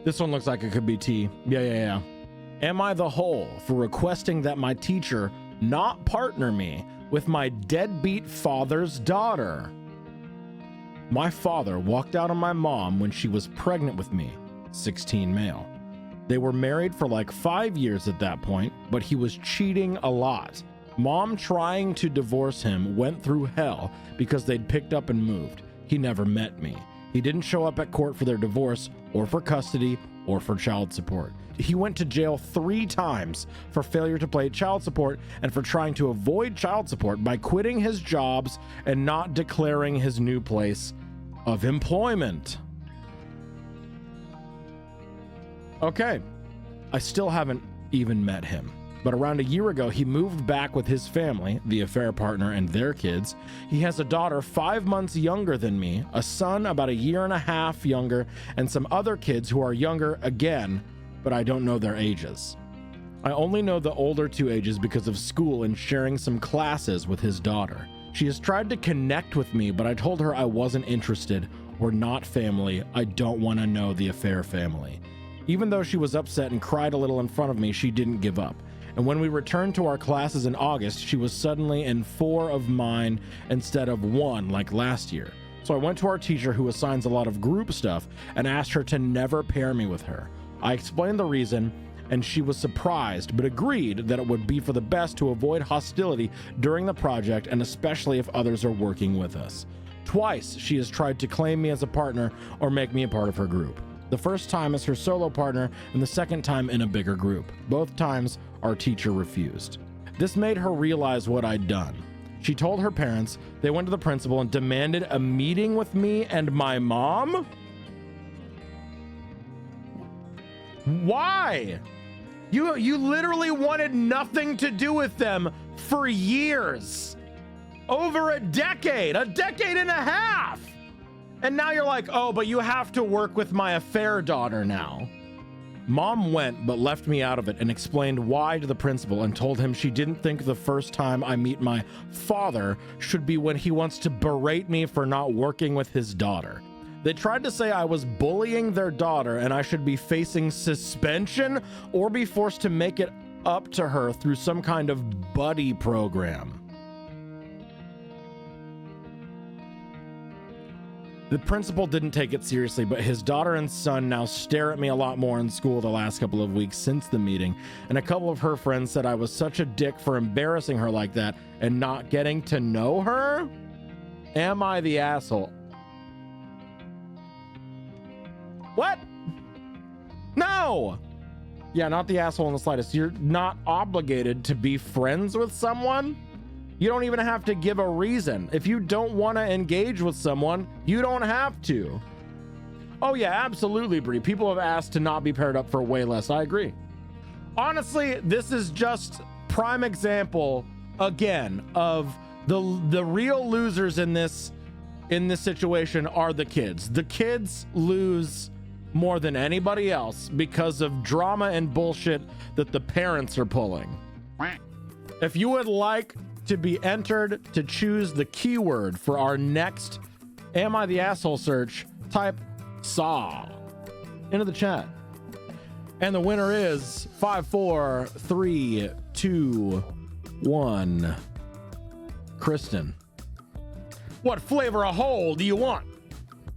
This one looks like it could be T. Yeah. Am I the hole for requesting that my teacher not partner me with my deadbeat father's daughter? My father walked out on my mom when she was pregnant with me, 16 male. They were married for like 5 years at that point, but he was cheating a lot. Mom trying to divorce him went through hell because they'd picked up and moved. He never met me. He didn't show up at court for their divorce or for custody or for child support. He went to jail 3 times for failure to pay child support and for trying to avoid child support by quitting his jobs and not declaring his new place of employment. Okay, I still haven't even met him, but around a year ago, he moved back with his family, the affair partner and their kids. He has a daughter 5 months younger than me, a son about a year and a half younger, and some other kids who are younger again, but I don't know their ages. I only know the older 2 ages because of school and sharing some classes with his daughter. She has tried to connect with me, but I told her I wasn't interested. We're not family. I don't want to know the affair family. Even though she was upset and cried a little in front of me, she didn't give up. And when we returned to our classes in August, she was suddenly in 4 of mine instead of 1 like last year. So I went to our teacher, who assigns a lot of group stuff, and asked her to never pair me with her. I explained the reason, and she was surprised, but agreed that it would be for the best to avoid hostility during the project, and especially if others are working with us. Twice she has tried to claim me as a partner or make me a part of her group. The first time as her solo partner, and the second time in a bigger group. Both times our teacher refused. This made her realize what I'd done. She told her parents, they went to the principal and demanded a meeting with me and my mom? Why? You literally wanted nothing to do with them for years. Over a decade and a half. And now you're like, oh, but you have to work with my affair daughter now. Mom went, but left me out of it and explained why to the principal and told him she didn't think the first time I meet my father should be when he wants to berate me for not working with his daughter. They tried to say I was bullying their daughter and I should be facing suspension or be forced to make it up to her through some kind of buddy program. The principal didn't take it seriously, but his daughter and son now stare at me a lot more in school the last couple of weeks since the meeting, and a couple of her friends said I was such a dick for embarrassing her like that and not getting to know her? Am I the asshole? What? No! Yeah, not the asshole in the slightest. You're not obligated to be friends with someone. You don't even have to give a reason. If you don't want to engage with someone, you don't have to. Oh yeah, absolutely, Bree. People have asked to not be paired up for way less. I agree. Honestly, this is just prime example again of the real losers in this situation are the kids. The kids lose more than anybody else because of drama and bullshit that the parents are pulling. If you would like to be entered to choose the keyword for our next Am I the Asshole search, type SAW into the chat. And the winner is 5, 4, 3, 2, 1. Kristen. What flavor of hole do you want?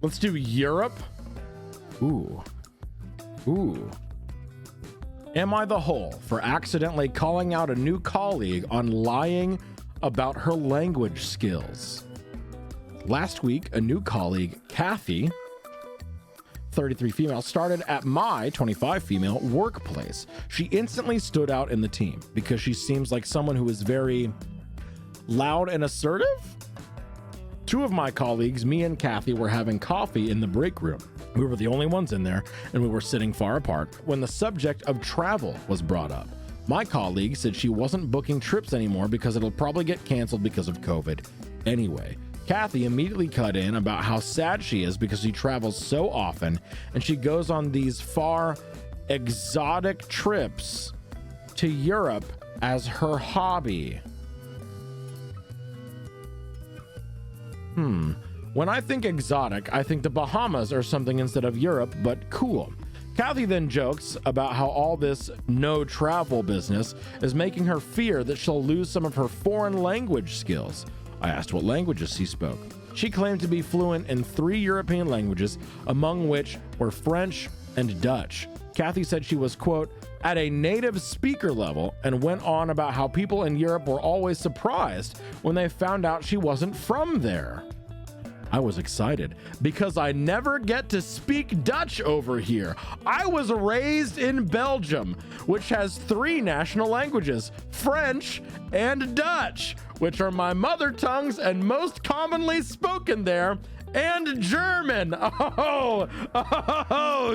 Let's do Europe. Ooh. Am I the hole for accidentally calling out a new colleague on lying about her language skills? Last week, a new colleague, Kathy, 33 female, started at my 25 female workplace. She instantly stood out in the team because she seems like someone who is very loud and assertive. 2 of my colleagues, me and Kathy, were having coffee in the break room. We were the only ones in there, and we were sitting far apart when the subject of travel was brought up. My colleague said she wasn't booking trips anymore because it'll probably get canceled because of COVID. Anyway, Kathy immediately cut in about how sad she is because she travels so often and she goes on these far exotic trips to Europe as her hobby. When I think exotic, I think the Bahamas or something instead of Europe, but cool. Kathy then jokes about how all this no travel business is making her fear that she'll lose some of her foreign language skills. I asked what languages she spoke. She claimed to be fluent in 3 European languages, among which were French and Dutch. Kathy said she was, quote, at a native speaker level, and went on about how people in Europe were always surprised when they found out she wasn't from there. I was excited because I never get to speak Dutch over here. I was raised in Belgium, which has 3 national languages, French and Dutch, which are my mother tongues and most commonly spoken there, and German. Oh,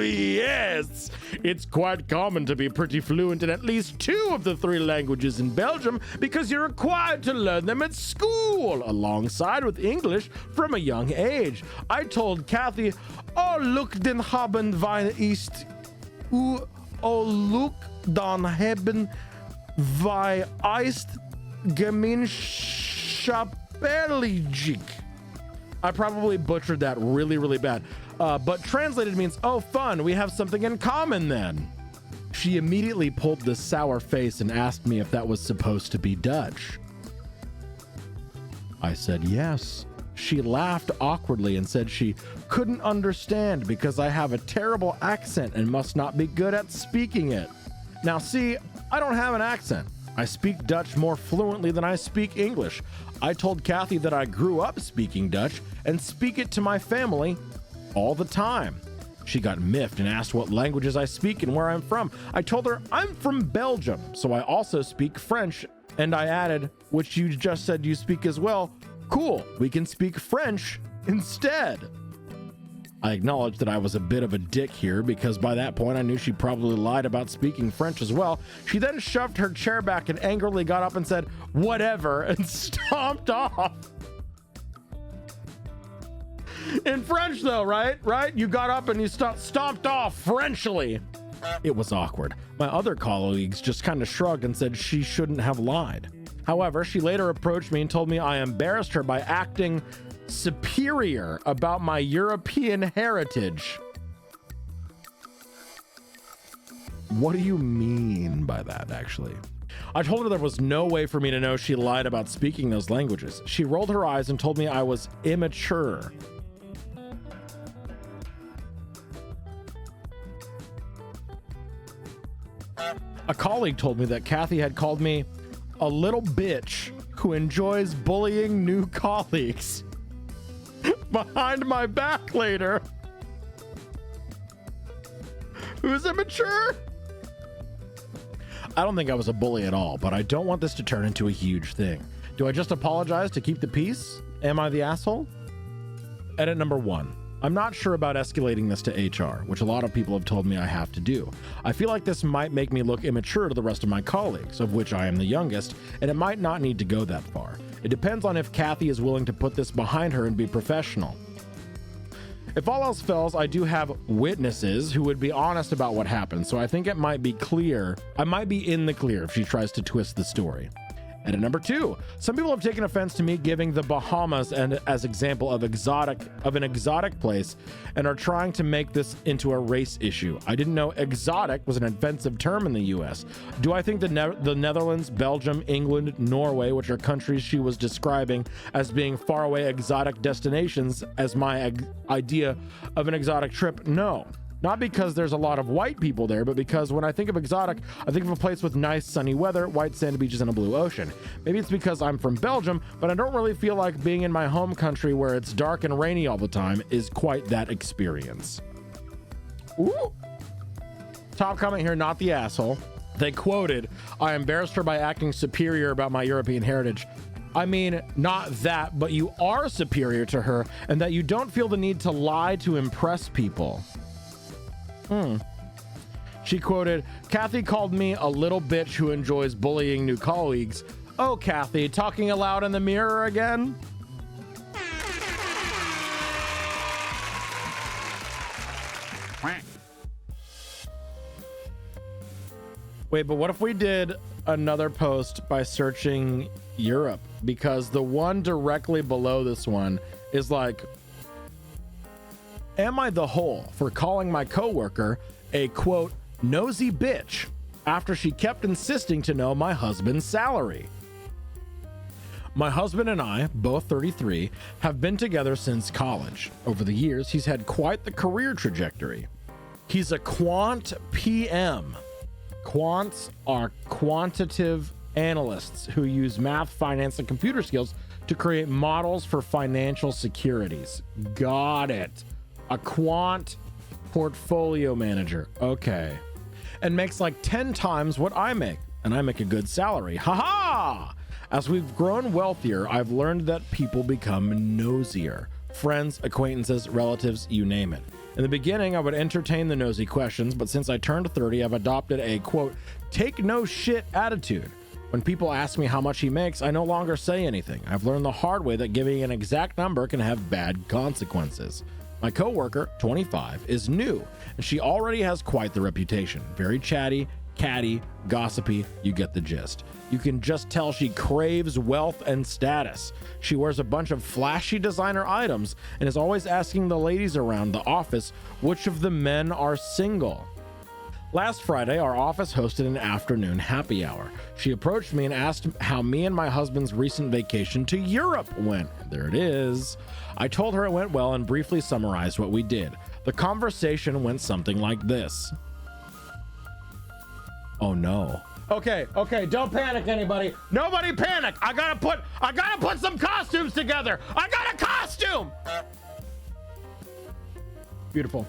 yes. It's quite common to be pretty fluent in at least 2 of the 3 languages in Belgium because you're required to learn them at school, alongside with English from a young age. I told Kathy, oh, look, den haben wij ist, oh, look, dan hebben wij ist gemeinschappelijk. I probably butchered that really, really bad. But translated means, oh, fun, we have something in common then. She immediately pulled this sour face and asked me if that was supposed to be Dutch. I said yes. She laughed awkwardly and said she couldn't understand because I have a terrible accent and must not be good at speaking it. Now, see, I don't have an accent. I speak Dutch more fluently than I speak English. I told Kathy that I grew up speaking Dutch and speak it to my family all the time. She got miffed and asked what languages I speak and where I'm from. I told her I'm from Belgium, so I also speak French, and I added, which you just said you speak as well. Cool, we can speak French instead. I acknowledged that I was a bit of a dick here because by that point I knew she probably lied about speaking French as well. She then shoved her chair back and angrily got up and said, whatever, and stomped off. In French though, right? You got up and you stomped off Frenchly. It was awkward. My other colleagues just kind of shrugged and said she shouldn't have lied. However, she later approached me and told me I embarrassed her by acting superior about my European heritage. What do you mean by that, actually? I told her there was no way for me to know she lied about speaking those languages. She rolled her eyes and told me I was immature. A colleague told me that Kathy had called me a little bitch who enjoys bullying new colleagues behind my back later. Who's immature? I don't think I was a bully at all, but I don't want this to turn into a huge thing. Do I just apologize to keep the peace? Am I the asshole? Edit number 1. I'm not sure about escalating this to HR, which a lot of people have told me I have to do. I feel like this might make me look immature to the rest of my colleagues, of which I am the youngest, and it might not need to go that far. It depends on if Kathy is willing to put this behind her and be professional. If all else fails, I do have witnesses who would be honest about what happened, so I think it might be clear. I might be in the clear if she tries to twist the story. And at number 2, some people have taken offense to me giving the Bahamas as example of an exotic place and are trying to make this into a race issue. I didn't know exotic was an offensive term in the US. Do I think the Netherlands, Belgium, England, Norway, which are countries she was describing as being faraway exotic destinations, as my idea of an exotic trip? No. Not because there's a lot of white people there, but because when I think of exotic, I think of a place with nice sunny weather, white sandy beaches, and a blue ocean. Maybe it's because I'm from Belgium, but I don't really feel like being in my home country where it's dark and rainy all the time is quite that experience. Ooh. Top comment here, not the asshole. They quoted, I embarrassed her by acting superior about my European heritage. I mean, not that, but you are superior to her and that you don't feel the need to lie to impress people. She quoted, Kathy called me a little bitch who enjoys bullying new colleagues. Oh, Kathy, talking aloud in the mirror again? Wait, but what if we did another post by searching Europe? Because the one directly below this one is like, am I the whole for calling my coworker a quote, nosy bitch after she kept insisting to know my husband's salary. My husband and I, both 33, have been together since college. Over the years, he's had quite the career trajectory. He's a quant PM. Quants are quantitative analysts who use math, finance, and computer skills to create models for financial securities. Got it. A quant portfolio manager. Okay. And makes like 10 times what I make. And I make a good salary. Haha! As we've grown wealthier, I've learned that people become nosier. Friends, acquaintances, relatives, you name it. In the beginning, I would entertain the nosy questions, but since I turned 30, I've adopted a, quote, take no shit attitude. When people ask me how much he makes, I no longer say anything. I've learned the hard way that giving an exact number can have bad consequences. My coworker, 25, is new, and she already has quite the reputation. Very chatty, catty, gossipy, you get the gist. You can just tell she craves wealth and status. She wears a bunch of flashy designer items and is always asking the ladies around the office which of the men are single. Last Friday, our office hosted an afternoon happy hour. She approached me and asked how me and my husband's recent vacation to Europe went. There it is. I told her it went well and briefly summarized what we did. The conversation went something like this. Oh no. Okay, don't panic, anybody. Nobody panic. I gotta put some costumes together. I got a costume. Beautiful.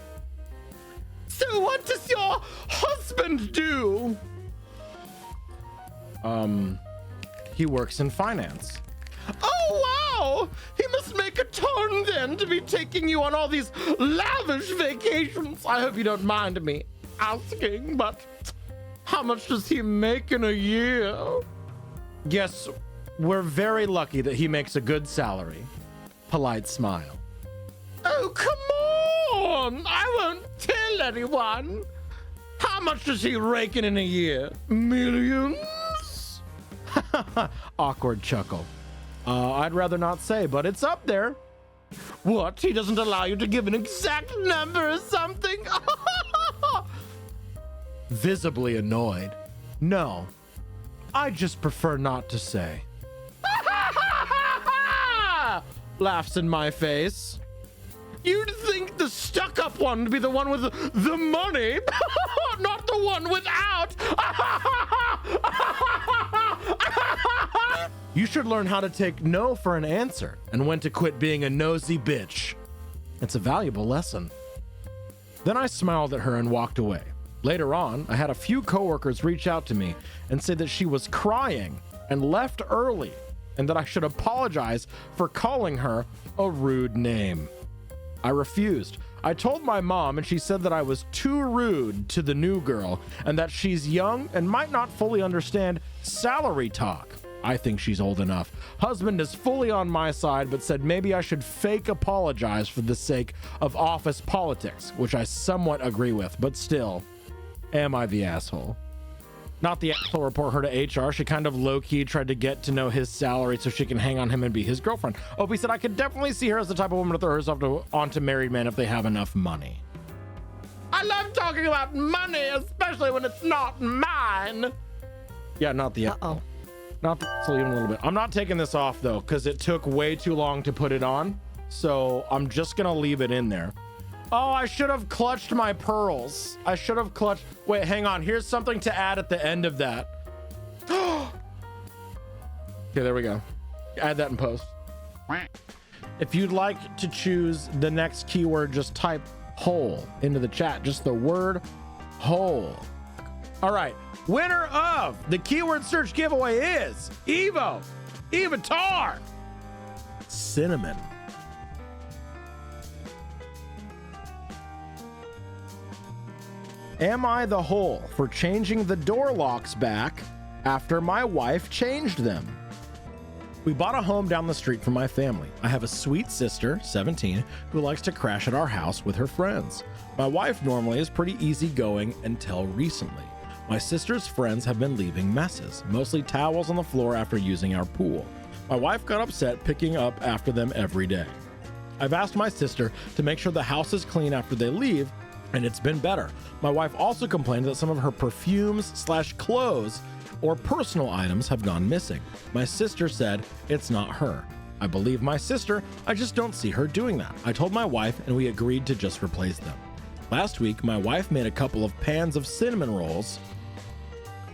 So what does your husband do? He works in finance. Oh, wow! He must make a ton then to be taking you on all these lavish vacations. I hope you don't mind me asking, but how much does he make in a year? Yes, we're very lucky that he makes a good salary. Polite smile. Oh, come on! I won't tell anyone. How much does he rake in a year? Millions? Awkward chuckle. I'd rather not say, but it's up there. What? He doesn't allow you to give an exact number or something? Visibly annoyed. No, I just prefer not to say. Laughs in my face. You'd think the stuck-up one would be the one with the money, not the one without. You should learn how to take no for an answer and when to quit being a nosy bitch. It's a valuable lesson. Then I smiled at her and walked away. Later on, I had a few coworkers reach out to me and say that she was crying and left early and that I should apologize for calling her a rude name. I refused. I told my mom and she said that I was too rude to the new girl and that she's young and might not fully understand salary talk. I think she's old enough. Husband is fully on my side, but said maybe I should fake apologize for the sake of office politics, which I somewhat agree with, but still, am I the asshole? Not the asshole report her to HR. She kind of low-key tried to get to know his salary so she can hang on him and be his girlfriend. Opie said, I could definitely see her as the type of woman to throw herself onto married men if they have enough money. I love talking about money, especially when it's not mine. Yeah, not the asshole. Not the asshole even a little bit. I'm not taking this off, though, because it took way too long to put it on. So I'm just going to leave it in there. Oh, I should have clutched my pearls. I should have clutched. Wait, hang on. Here's something to add at the end of that. Okay, there we go. Add that in post. If you'd like to choose the next keyword, just type whole into the chat. Just the word whole. All right. Winner of the keyword search giveaway is Evatar Cinnamon. Am I the hole for changing the door locks back after my wife changed them? We bought a home down the street from my family. I have a sweet sister, 17, who likes to crash at our house with her friends. My wife normally is pretty easygoing until recently. My sister's friends have been leaving messes, mostly towels on the floor after using our pool. My wife got upset picking up after them every day. I've asked my sister to make sure the house is clean after they leave, and it's been better. My wife also complained that some of her perfumes/clothes or personal items have gone missing. My sister said it's not her. I believe my sister, I just don't see her doing that. I told my wife and we agreed to just replace them. Last week, my wife made a couple of pans of cinnamon rolls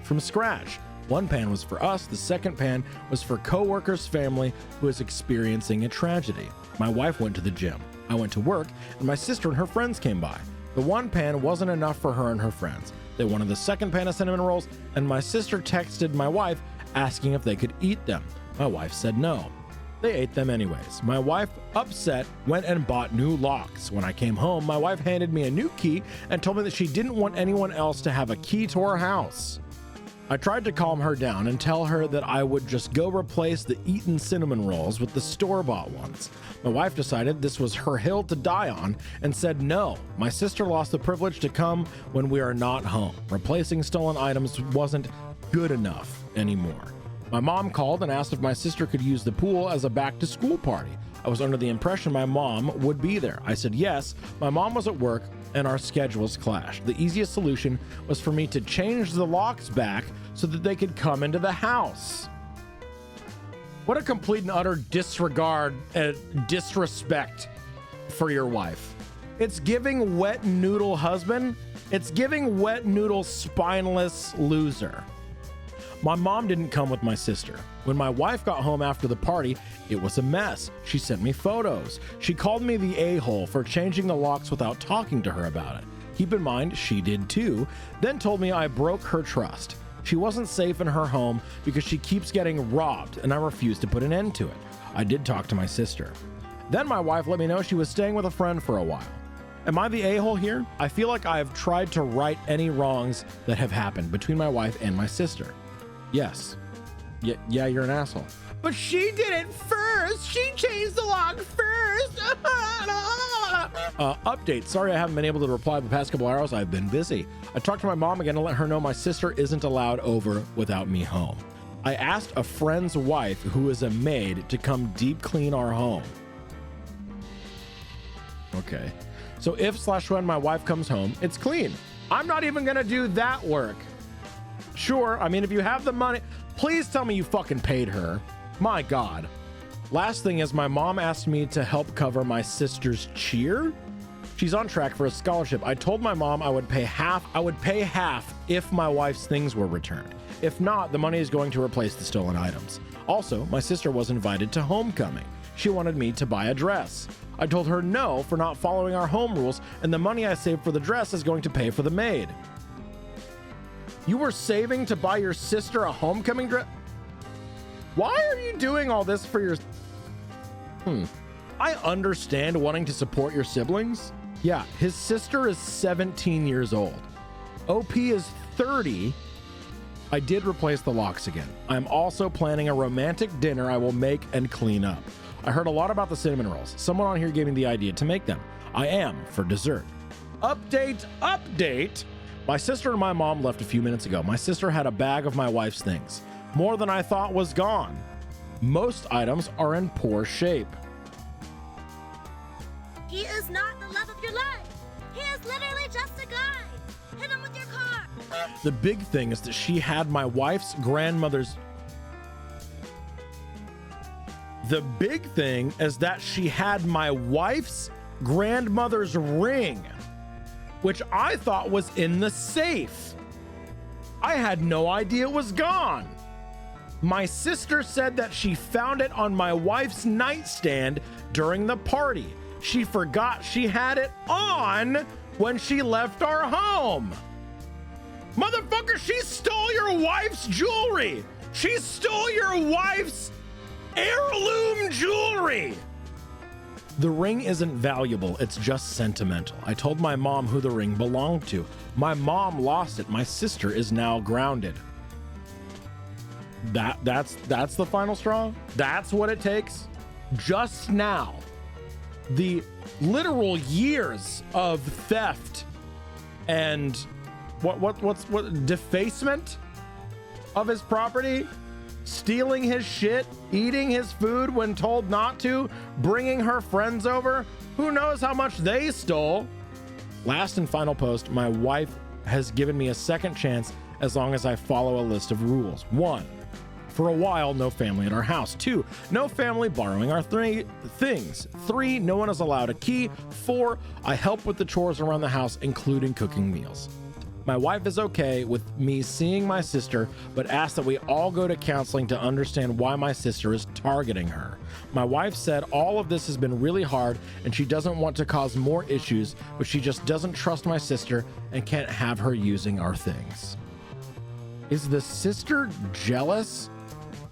from scratch. One pan was for us, the second pan was for coworker's family who is experiencing a tragedy. My wife went to the gym. I went to work, and my sister and her friends came by. The one pan wasn't enough for her and her friends. They wanted the second pan of cinnamon rolls, and my sister texted my wife asking if they could eat them. My wife said no. They ate them anyways. My wife, upset, went and bought new locks. When I came home, my wife handed me a new key and told me that she didn't want anyone else to have a key to her house. I tried to calm her down and tell her that I would just go replace the eaten cinnamon rolls with the store-bought ones. My wife decided this was her hill to die on and said no. My sister lost the privilege to come when we are not home. Replacing stolen items wasn't good enough anymore. My mom called and asked if my sister could use the pool as a back-to-school party. I was under the impression my mom would be there. I said yes. My mom was at work and our schedules clashed. The easiest solution was for me to change the locks back so that they could come into the house. What a complete and utter disregard and disrespect for your wife. It's giving wet noodle husband. It's giving wet noodle spineless loser. My mom didn't come with my sister. When my wife got home after the party, it was a mess. She sent me photos. She called me the a-hole for changing the locks without talking to her about it. Keep in mind, she did too, then told me I broke her trust. She wasn't safe in her home because she keeps getting robbed, and I refused to put an end to it. I did talk to my sister. Then my wife let me know she was staying with a friend for a while. Am I the a-hole here? I feel like I've tried to right any wrongs that have happened between my wife and my sister. Yes. Yeah, you're an asshole. But she did it first. She changed the lock first. Update. Sorry I haven't been able to reply the past couple hours. I've been busy. I talked to my mom again to let her know my sister isn't allowed over without me home. I asked a friend's wife, who is a maid, to come deep clean our home. Okay. So if/when my wife comes home, it's clean. I'm not even gonna do that work. Sure, I mean, if you have the money, please tell me you fucking paid her. My God. Last thing is my mom asked me to help cover my sister's cheer. She's on track for a scholarship. I told my mom I would pay half if my wife's things were returned. If not, the money is going to replace the stolen items. Also, my sister was invited to homecoming. She wanted me to buy a dress. I told her no for not following our home rules, and the money I saved for the dress is going to pay for the maid. You were saving to buy your sister a homecoming dress? Why are you doing all this for your... I understand wanting to support your siblings. Yeah, his sister is 17 years old. OP is 30. I did replace the locks again. I'm also planning a romantic dinner I will make and clean up. I heard a lot about the cinnamon rolls. Someone on here gave me the idea to make them. I am for dessert. Update. My sister and my mom left a few minutes ago. My sister had a bag of my wife's things. More than I thought was gone. Most items are in poor shape. He is not the love of your life. He is literally just a guy. Hit him with your car. The big thing is that she had my wife's grandmother's... The big thing is that she had my wife's grandmother's ring, which I thought was in the safe. I had no idea it was gone. My sister said that she found it on my wife's nightstand during the party. She forgot she had it on when she left our home. Motherfucker, she stole your wife's jewelry. She stole your wife's heirloom jewelry. The ring isn't valuable, it's just sentimental. I told my mom who the ring belonged to. My mom lost it. My sister is now grounded. That's the final straw? That's what it takes? Just now. The literal years of theft and what defacement of his property, stealing his shit, eating his food when told not to, bringing her friends over. Who knows how much they stole? Last and final post, my wife has given me a second chance as long as I follow a list of rules. 1, for a while, no family at our house. 2, no family borrowing our things. 3, no one is allowed a key. 4, I help with the chores around the house, including cooking meals. My wife is okay with me seeing my sister, but asks that we all go to counseling to understand why my sister is targeting her. My wife said all of this has been really hard and she doesn't want to cause more issues, but she just doesn't trust my sister and can't have her using our things. Is the sister jealous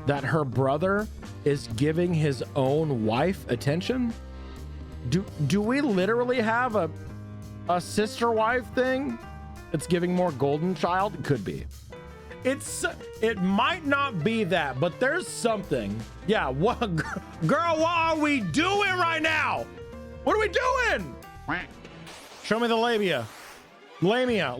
that her brother is giving his own wife attention? Do we literally have a sister wife thing? It's giving more golden child? It could be. It might not be that, but there's something. Yeah, what, girl, what are we doing right now? What are we doing? Show me the labia. Lamia.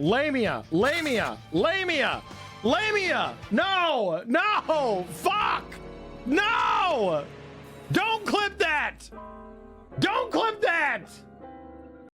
No, fuck. No, don't clip that.